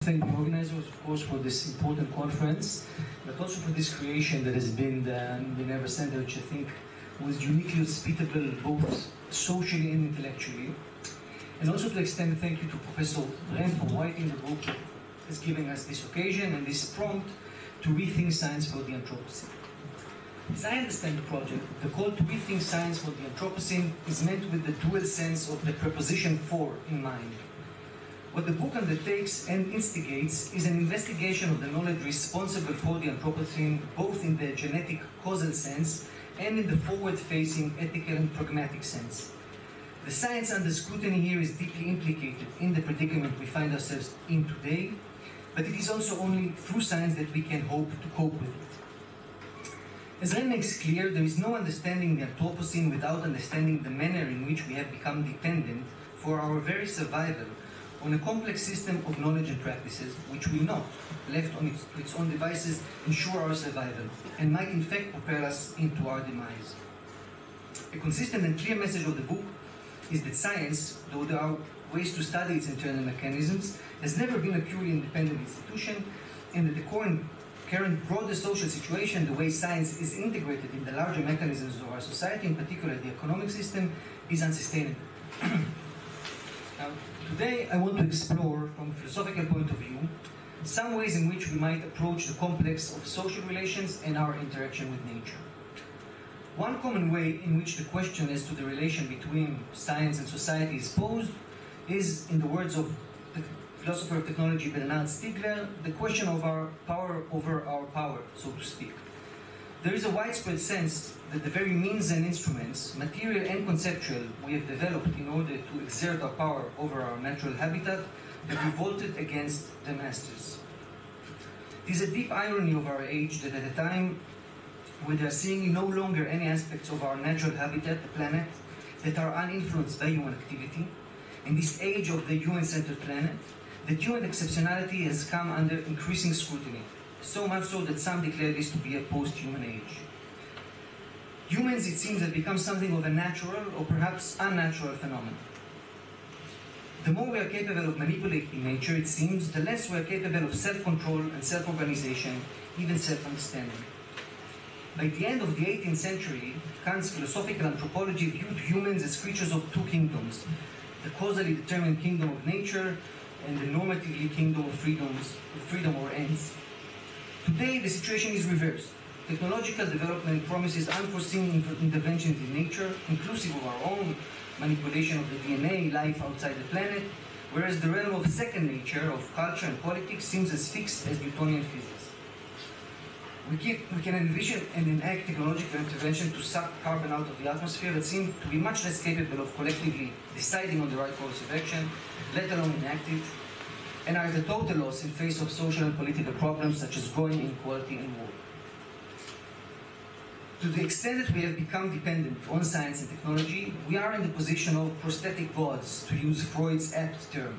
Thank the organizers, of course, for this important conference, but also for this creation that has been the Minerva Center, which I think was uniquely hospitable both socially and intellectually. And also to extend a thank you to Professor Renn for writing the book that is giving us this occasion and this prompt to rethink science for the Anthropocene. As I understand the project, the call to rethink science for the Anthropocene is meant with the dual sense of the preposition for in mind. What the book undertakes and instigates is an investigation of the knowledge responsible for the Anthropocene, both in the genetic causal sense and in the forward-facing ethical and pragmatic sense. The science under scrutiny here is deeply implicated in the predicament we find ourselves in today, but it is also only through science that we can hope to cope with it. As Renn makes clear, there is no understanding the Anthropocene without understanding the manner in which we have become dependent for our very survival on a complex system of knowledge and practices which will not, left on its own devices, ensure our survival and might in fact propel us into our demise. A consistent and clear message of the book is that science, though there are ways to study its internal mechanisms, has never been a purely independent institution, and that the current broader social situation, the way science is integrated in the larger mechanisms of our society, in particular the economic system, is unsustainable. Now, today I want to explore, from a philosophical point of view, some ways in which we might approach the complex of social relations and our interaction with nature. One common way in which the question as to the relation between science and society is posed is, in the words of the philosopher of technology Bernard Stiegler, the question of our power over our power, so to speak. There is a widespread sense that the very means and instruments, material and conceptual, we have developed in order to exert our power over our natural habitat have revolted against the masters. It is a deep irony of our age that at a time where there are seemingly no longer any aspects of our natural habitat, the planet, that are uninfluenced by human activity, in this age of the human-centered planet, that human exceptionality has come under increasing scrutiny, so much so that some declare this to be a post-human age. Humans, it seems, have become something of a natural or perhaps unnatural phenomenon. The more we are capable of manipulating nature, it seems, the less we are capable of self-control and self-organization, even self-understanding. By the end of the 18th century, Kant's philosophical anthropology viewed humans as creatures of two kingdoms, the causally determined kingdom of nature and the normatively kingdom of freedom or ends. Today, the situation is reversed. Technological development promises unforeseen interventions in nature, inclusive of our own manipulation of the DNA, life outside the planet, whereas the realm of second nature, of culture and politics, seems as fixed as Newtonian physics. We can envision and enact technological intervention to suck carbon out of the atmosphere that seem to be much less capable of collectively deciding on the right course of action, let alone enact it, and are at a total loss in face of social and political problems such as growing inequality and war. To the extent that we have become dependent on science and technology, we are in the position of prosthetic gods, to use Freud's apt term.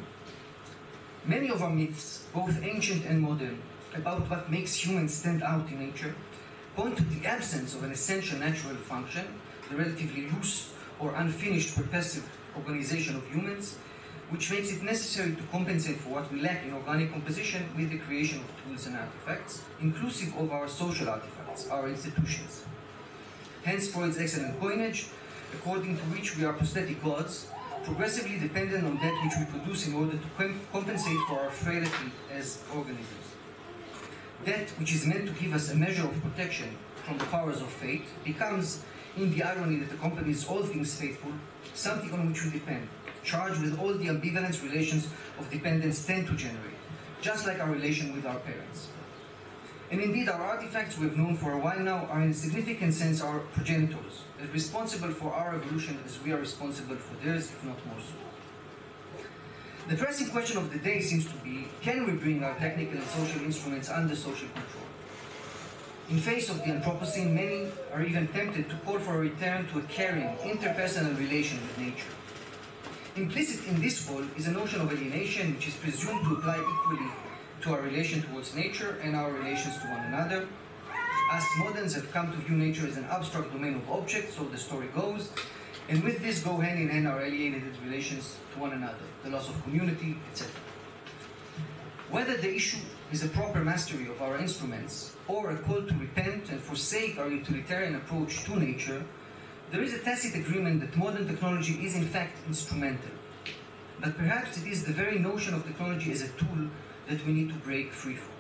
Many of our myths, both ancient and modern, about what makes humans stand out in nature, point to the absence of an essential natural function, the relatively loose or unfinished purposive organization of humans, which makes it necessary to compensate for what we lack in organic composition with the creation of tools and artifacts, inclusive of our social artifacts, our institutions. Hence Freud's excellent coinage, according to which we are prosthetic gods, progressively dependent on that which we produce in order to compensate for our frailty as organisms. That which is meant to give us a measure of protection from the powers of fate becomes, in the irony that accompanies all things faithful, something on which we depend, charged with all the ambivalent relations of dependence tend to generate, just like our relation with our parents. And indeed, our artifacts we have known for a while now are in a significant sense our progenitors, as responsible for our evolution as we are responsible for theirs, if not more so. The pressing question of the day seems to be, can we bring our technical and social instruments under social control? In face of the Anthropocene, many are even tempted to call for a return to a caring, interpersonal relation with nature. Implicit in this call is a notion of alienation which is presumed to apply equally to our relation towards nature and our relations to one another. Us moderns have come to view nature as an abstract domain of objects, so the story goes, and with this go hand in hand our alienated relations to one another, the loss of community, etc. Whether the issue is a proper mastery of our instruments or a call to repent and forsake our utilitarian approach to nature, there is a tacit agreement that modern technology is in fact instrumental. But perhaps it is the very notion of technology as a tool that we need to break free from.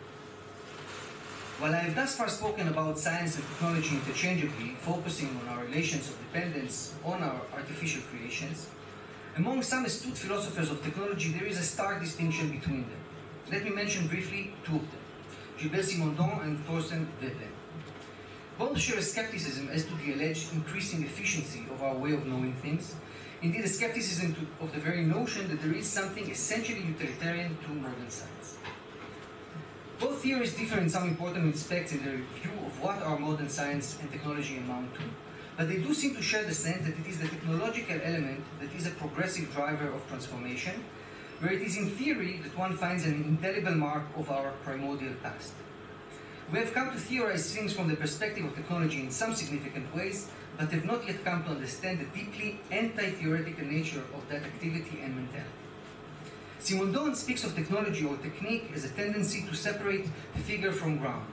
While I have thus far spoken about science and technology interchangeably, focusing on our relations of dependence on our artificial creations, among some astute philosophers of technology there is a stark distinction between them. Let me mention briefly two of them, Gilbert Simondon and Thorsten Veblen. Both share a skepticism as to the alleged increasing efficiency of our way of knowing things, indeed a skepticism of the very notion that there is something essentially utilitarian to modern science. Both theories differ in some important respects in their view of what our modern science and technology amount to, but they do seem to share the sense that it is the technological element that is a progressive driver of transformation, where it is in theory that one finds an indelible mark of our primordial past. We have come to theorize things from the perspective of technology in some significant ways, but have not yet come to understand the deeply anti-theoretical nature of that activity and mentality. Simondon speaks of technology or technique as a tendency to separate figure from ground,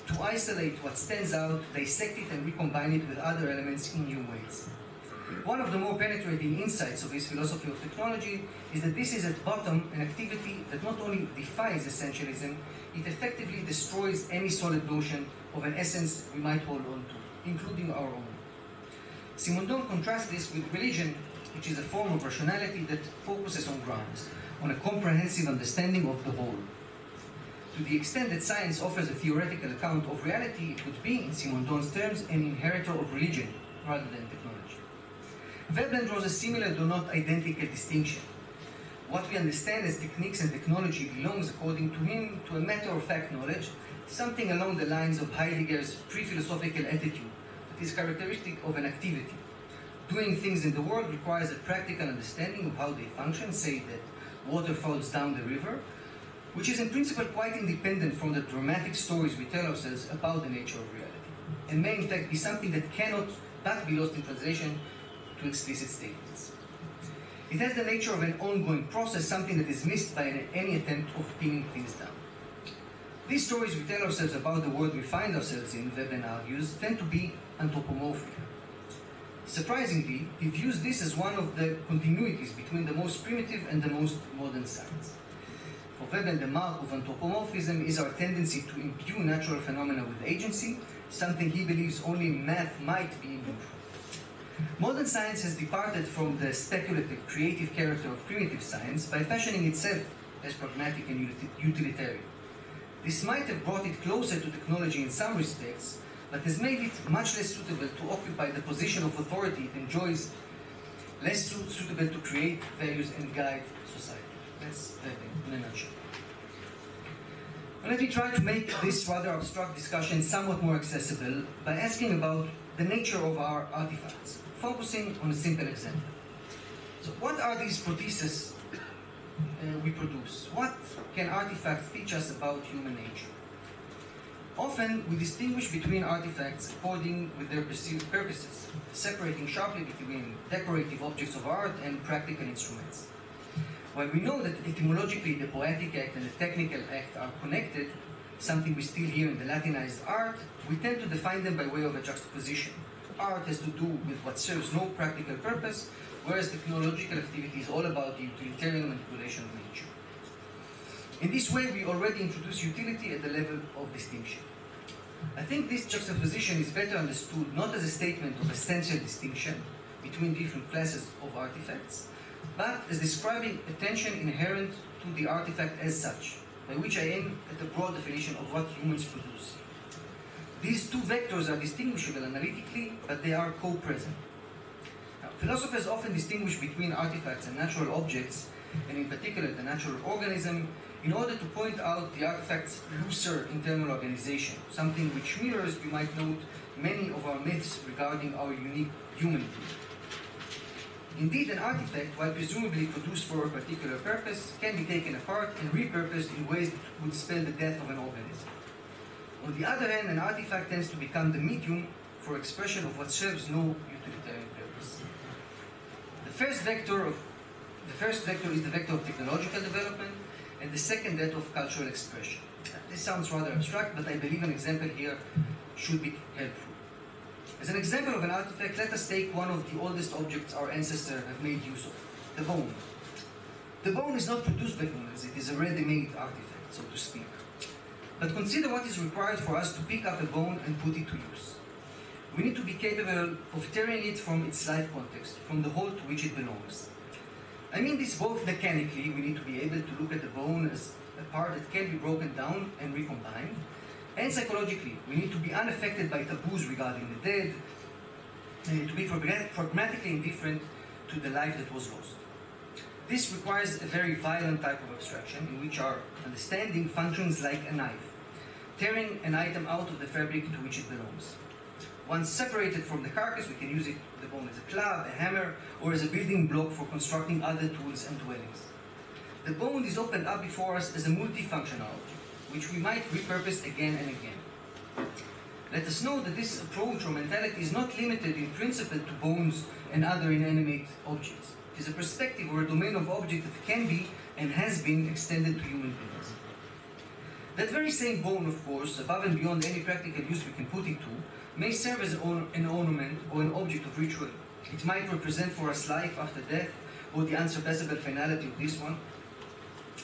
to isolate what stands out, dissect it and recombine it with other elements in new ways. One of the more penetrating insights of his philosophy of technology is that this is at bottom an activity that not only defies essentialism, it effectively destroys any solid notion of an essence we might hold on to, including our own. Simondon contrasts this with religion, which is a form of rationality that focuses on grounds, on a comprehensive understanding of the whole. To the extent that science offers a theoretical account of reality, it would be, in Simondon's terms, an inheritor of religion rather than technology. Veblen draws a similar though not identical distinction. What we understand as techniques and technology belongs, according to him, to a matter-of-fact knowledge, something along the lines of Heidegger's pre-philosophical attitude that is characteristic of an activity. Doing things in the world requires a practical understanding of how they function, say that water falls down the river, which is in principle quite independent from the dramatic stories we tell ourselves about the nature of reality, and may in fact be something that cannot but be lost in translation to explicit statements. It has the nature of an ongoing process, something that is missed by any attempt of pinning things down. These stories we tell ourselves about the world we find ourselves in, Veblen argues, tend to be anthropomorphic. Surprisingly, he views this as one of the continuities between the most primitive and the most modern science. For Veblen, the mark of anthropomorphism is our tendency to imbue natural phenomena with agency, something he believes only math might be imbue. Modern science has departed from the speculative, creative character of primitive science by fashioning itself as pragmatic and utilitarian. This might have brought it closer to technology in some respects, but has made it much less suitable to occupy the position of authority it enjoys, less suitable to create values and guide society. That's Veblen in a nutshell. Let me try to make this rather abstract discussion somewhat more accessible by asking about the nature of our artifacts, focusing on a simple example. So what are these protheses we produce? What can artifacts teach us about human nature? Often we distinguish between artifacts according with their perceived purposes, separating sharply between decorative objects of art and practical instruments. While we know that etymologically the poetic act and the technical act are connected, something we still hear in the Latinized art, we tend to define them by way of a juxtaposition. Art has to do with what serves no practical purpose, whereas technological activity is all about the utilitarian manipulation of nature. In this way, we already introduce utility at the level of distinction. I think this juxtaposition is better understood not as a statement of essential distinction between different classes of artifacts, but as describing a tension inherent to the artifact as such, by which I aim at a broad definition of what humans produce. These two vectors are distinguishable analytically, but they are co-present. Now, philosophers often distinguish between artifacts and natural objects, and in particular the natural organism, in order to point out the artifact's looser internal organization, something which mirrors, you might note, many of our myths regarding our unique humanity. Indeed, an artifact, while presumably produced for a particular purpose, can be taken apart and repurposed in ways that would spell the death of an organism. On the other hand, an artifact tends to become the medium for expression of what serves no utilitarian purpose. The first vector is the vector of technological development, and the second that of cultural expression. This sounds rather abstract, but I believe an example here should be helpful. As an example of an artifact, let us take one of the oldest objects our ancestors have made use of, the bone. The bone is not produced by humans, it is a ready-made artifact, so to speak. But consider what is required for us to pick up a bone and put it to use. We need to be capable of tearing it from its life context, from the whole to which it belongs. I mean this both mechanically, we need to be able to look at the bone as a part that can be broken down and recombined, and psychologically, we need to be unaffected by taboos regarding the dead, and to be pragmatically indifferent to the life that was lost. This requires a very violent type of abstraction in which our understanding functions like a knife, tearing an item out of the fabric to which it belongs. Once separated from the carcass, we can use the bone as a club, a hammer, or as a building block for constructing other tools and dwellings. The bone is opened up before us as a multifunctional object, which we might repurpose again and again. Let us know that this approach or mentality is not limited in principle to bones and other inanimate objects. It is a perspective or a domain of object that can be and has been extended to human beings. That very same bone, of course, above and beyond any practical use we can put it to, may serve as an ornament or an object of ritual. It might represent for us life after death, or the unsurpassable finality of this one,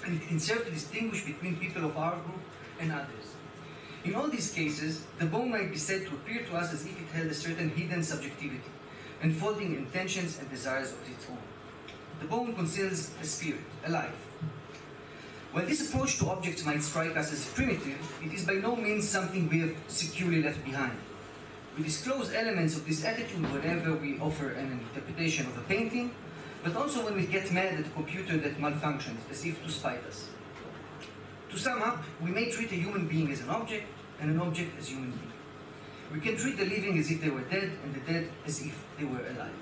and it can serve to distinguish between people of our group and others. In all these cases, the bone might be said to appear to us as if it held a certain hidden subjectivity, unfolding intentions and desires of its own. The bone conceals a spirit, a life. While this approach to objects might strike us as primitive, it is by no means something we have securely left behind. We disclose elements of this attitude whenever we offer an interpretation of a painting, but also when we get mad at a computer that malfunctions, as if to spite us. To sum up, we may treat a human being as an object, and an object as a human being. We can treat the living as if they were dead, and the dead as if they were alive.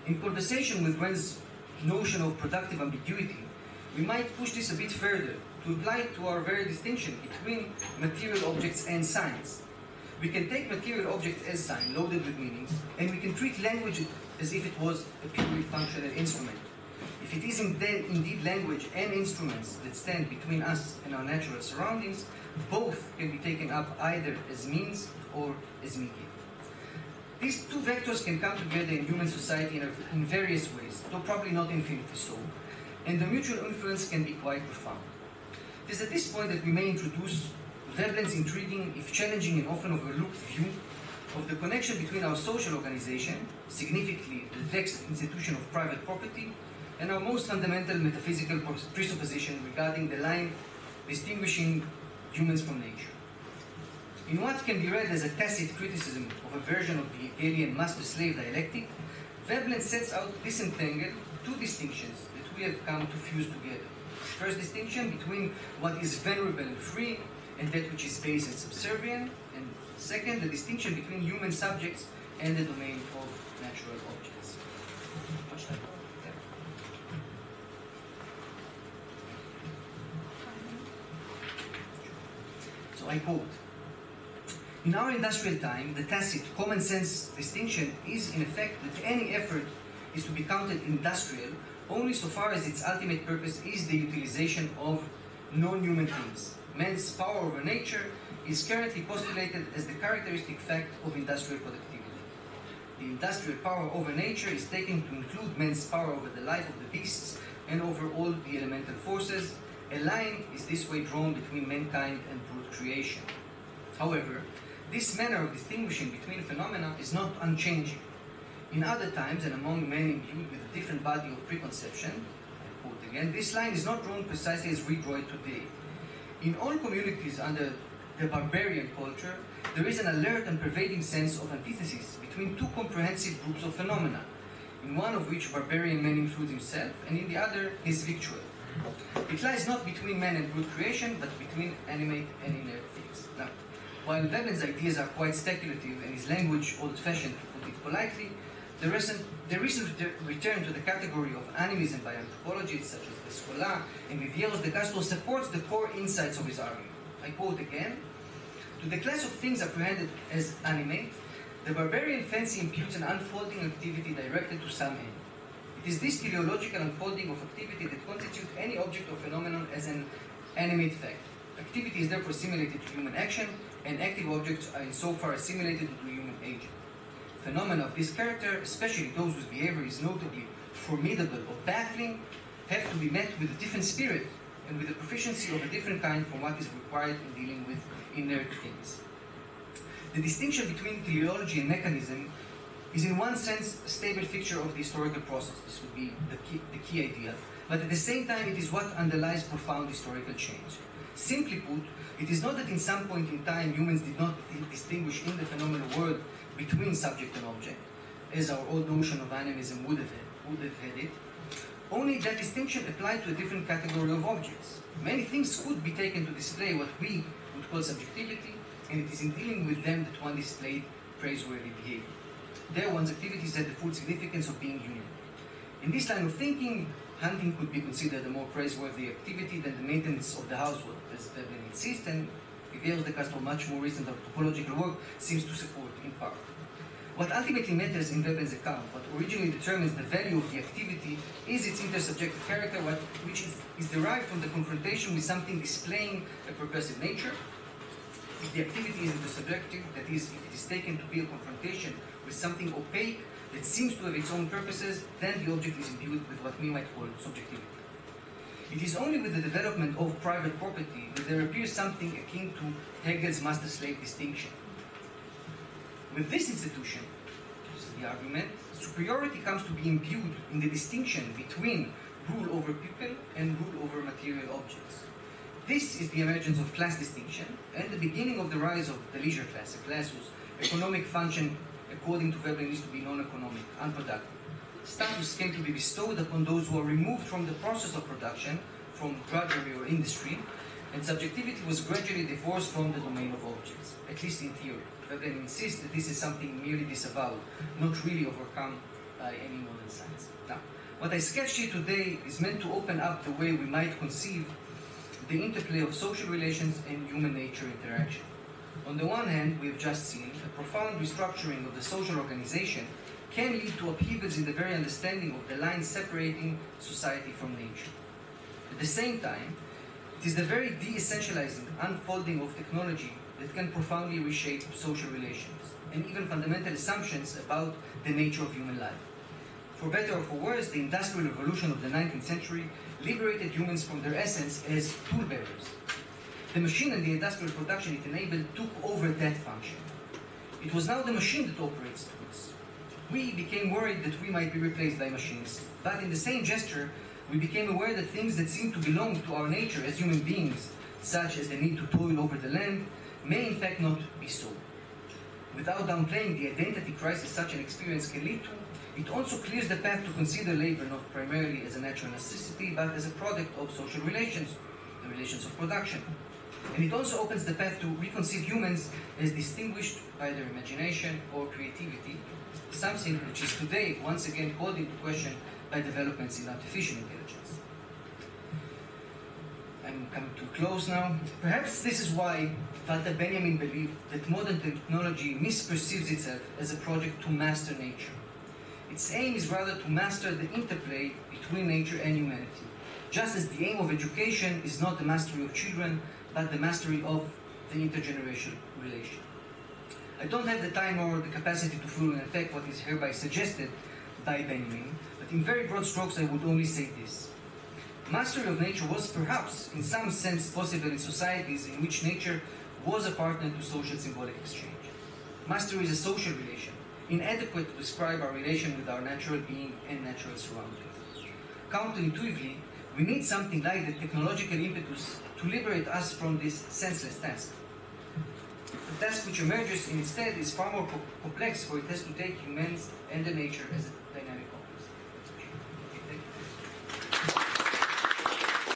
In conversation with Renn's notion of productive ambiguity, we might push this a bit further to apply it to our very distinction between material objects and signs. We can take material objects as sign, loaded with meanings, and we can treat language as if it was a purely functional instrument. If it is indeed language and instruments that stand between us and our natural surroundings, both can be taken up either as means or as medium. These two vectors can come together in human society in various ways, though probably not infinitely so, and the mutual influence can be quite profound. It is at this point that we may introduce Veblen's intriguing, if challenging and often overlooked view of the connection between our social organization, significantly the vexed institution of private property, and our most fundamental metaphysical presupposition regarding the line distinguishing humans from nature. In what can be read as a tacit criticism of a version of the Hegelian master-slave dialectic, Veblen sets out to disentangle two distinctions that we have come to fuse together. First distinction between what is venerable and free, and that which is base and subservient, and second, the distinction between human subjects and the domain of natural objects. Much time. So I quote, "In our industrial time, the tacit, common sense distinction is in effect that any effort is to be counted industrial only so far as its ultimate purpose is the utilization of non-human things. Man's power over nature is currently postulated as the characteristic fact of industrial productivity. The industrial power over nature is taken to include man's power over the life of the beasts and over all the elemental forces. A line is this way drawn between mankind and brute creation. However, this manner of distinguishing between phenomena is not unchanging. In other times and among men imbued with a different body of preconception," I quote again, "this line is not drawn precisely as we draw it today. In all communities under the barbarian culture, there is an alert and pervading sense of antithesis between two comprehensive groups of phenomena, in one of which barbarian man includes himself, and in the other his victual. It lies not between man and brute creation, but between animate and inert things." Now, while Veblen's ideas are quite speculative and his language old-fashioned, to put it politely, the recent return to the category of animism by anthropologists such as Descola and Vivieros de Castro supports the core insights of his argument. I quote again, "To the class of things apprehended as animate, the barbarian fancy imputes an unfolding activity directed to some end. It is this teleological unfolding of activity that constitutes any object or phenomenon as an animate fact. Activity is therefore assimilated to human action, and active objects are insofar assimilated to human agent. Phenomena of this character, especially those whose behavior is notably formidable or baffling, have to be met with a different spirit and with a proficiency of a different kind from what is required in dealing with inert things. The distinction between teleology and mechanism is in one sense a stable feature of the historical process. This would be the key idea. But at the same time, it is what underlies profound historical change. Simply put, it is not that in some point in time humans did not distinguish in the phenomenal world between subject and object, as our old notion of animism would have had it. Only that distinction applied to a different category of objects. Many things could be taken to display what we would call subjectivity, and it is in dealing with them that one displayed praiseworthy behavior. There one's activities had the full significance of being human. In this line of thinking, hunting could be considered a more praiseworthy activity than the maintenance of the household, as Veblen insists, and Rivier's the cast of much more recent anthropological work seems to support in part. What ultimately matters in Veblen's account, what originally determines the value of the activity, is its intersubjective character, which is derived from the confrontation with something displaying a percussive nature. If the activity is intersubjective, that is, if it is taken to be a confrontation with something opaque that seems to have its own purposes, then the object is imbued with what we might call subjectivity. It is only with the development of private property that there appears something akin to Hegel's master-slave distinction. With this institution, this is the argument, superiority comes to be imbued in the distinction between rule over people and rule over material objects. This is the emergence of class distinction and the beginning of the rise of the leisure class, a class whose economic function, according to Veblen, is to be non-economic, unproductive. Status came to be bestowed upon those who are removed from the process of production, from drudgery or industry, and subjectivity was gradually divorced from the domain of objects, at least in theory. Veblen insists that this is something merely disavowed, not really overcome by any modern science. Now, what I sketched here today is meant to open up the way we might conceive the interplay of social relations and human nature interaction. On the one hand, we have just seen a profound restructuring of the social organization can lead to upheavals in the very understanding of the line separating society from nature. At the same time, it is the very de-essentializing unfolding of technology that can profoundly reshape social relations and even fundamental assumptions about the nature of human life. For better or for worse, the industrial revolution of the 19th century liberated humans from their essence as tool bearers. The machine and the industrial production it enabled took over that function. It was now the machine that operates tools. We became worried that we might be replaced by machines, but in the same gesture, we became aware that things that seem to belong to our nature as human beings, such as the need to toil over the land, may in fact not be so. Without downplaying the identity crisis such an experience can lead to, it also clears the path to consider labor not primarily as a natural necessity, but as a product of social relations, the relations of production. And it also opens the path to reconceive humans as distinguished by their imagination or creativity, something which is today once again called into question by developments in artificial intelligence. I'm coming to close now. Perhaps this is why Walter Benjamin believed that modern technology misperceives itself as a project to master nature. Its aim is rather to master the interplay between nature and humanity, just as the aim of education is not the mastery of children, but the mastery of the intergenerational relation. I don't have the time or the capacity to fully unpack what is hereby suggested by Benjamin, but in very broad strokes I would only say this. Mastery of nature was perhaps in some sense possible in societies in which nature was a partner to social symbolic exchange. Mastery is a social relation, inadequate to describe our relation with our natural being and natural surroundings. Counterintuitively, we need something like the technological impetus to liberate us from this senseless task. The task which emerges instead is far more complex, for it has to take humans and the nature as a